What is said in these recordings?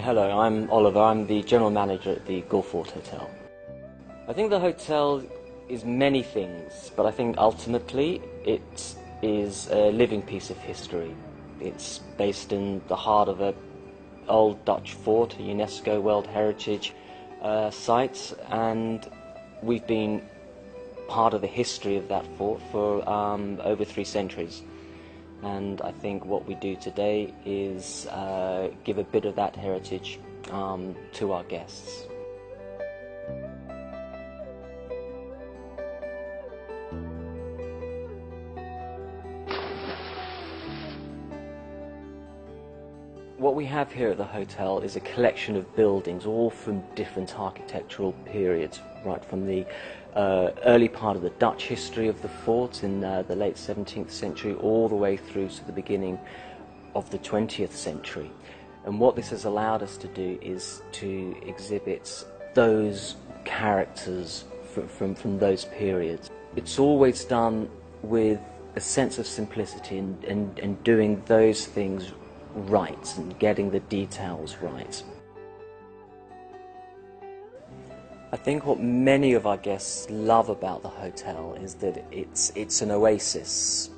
Hello, I'm Oliver. I'm the general manager at the Galle Fort Hotel. I think the hotel is many things, but I think ultimately it is a living piece of history. It's based in the heart of an old Dutch fort, a UNESCO World Heritage site, and we've been part of the history of that fort for over 3 centuries. And I think what we do today is give a bit of that heritage to our guests. What we have here at the hotel is a collection of buildings, all from different architectural periods, right from the early part of the Dutch history of the fort in the late 17th century, all the way through to the beginning of the 20th century. And what this has allowed us to do is to exhibit those characters from those periods. It's always done with a sense of simplicity and doing those things right and getting the details right. I think what many of our guests love about the hotel is that it's an oasis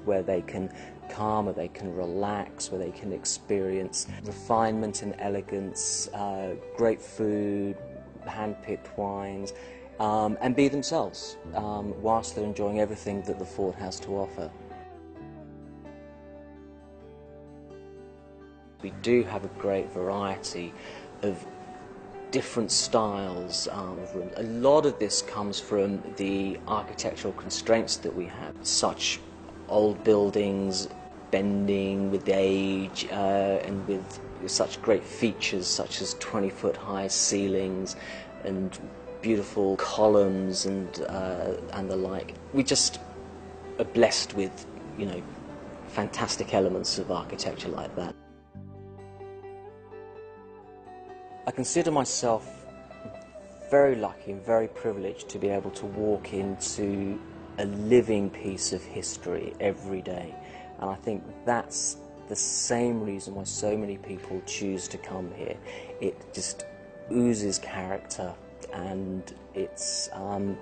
where they can calm, where they can relax, where they can experience refinement and elegance, great food, hand-picked wines, and be themselves whilst they're enjoying everything that the fort has to offer. We do have a great variety of different styles of rooms. A lot of this comes from the architectural constraints that we have. Such old buildings bending with age and with such great features such as 20-foot high ceilings and beautiful columns and the like. We just are blessed with, you know, fantastic elements of architecture like that. I consider myself very lucky and very privileged to be able to walk into a living piece of history every day. And I think that's the same reason why so many people choose to come here. It just oozes character and it's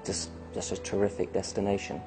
just a terrific destination.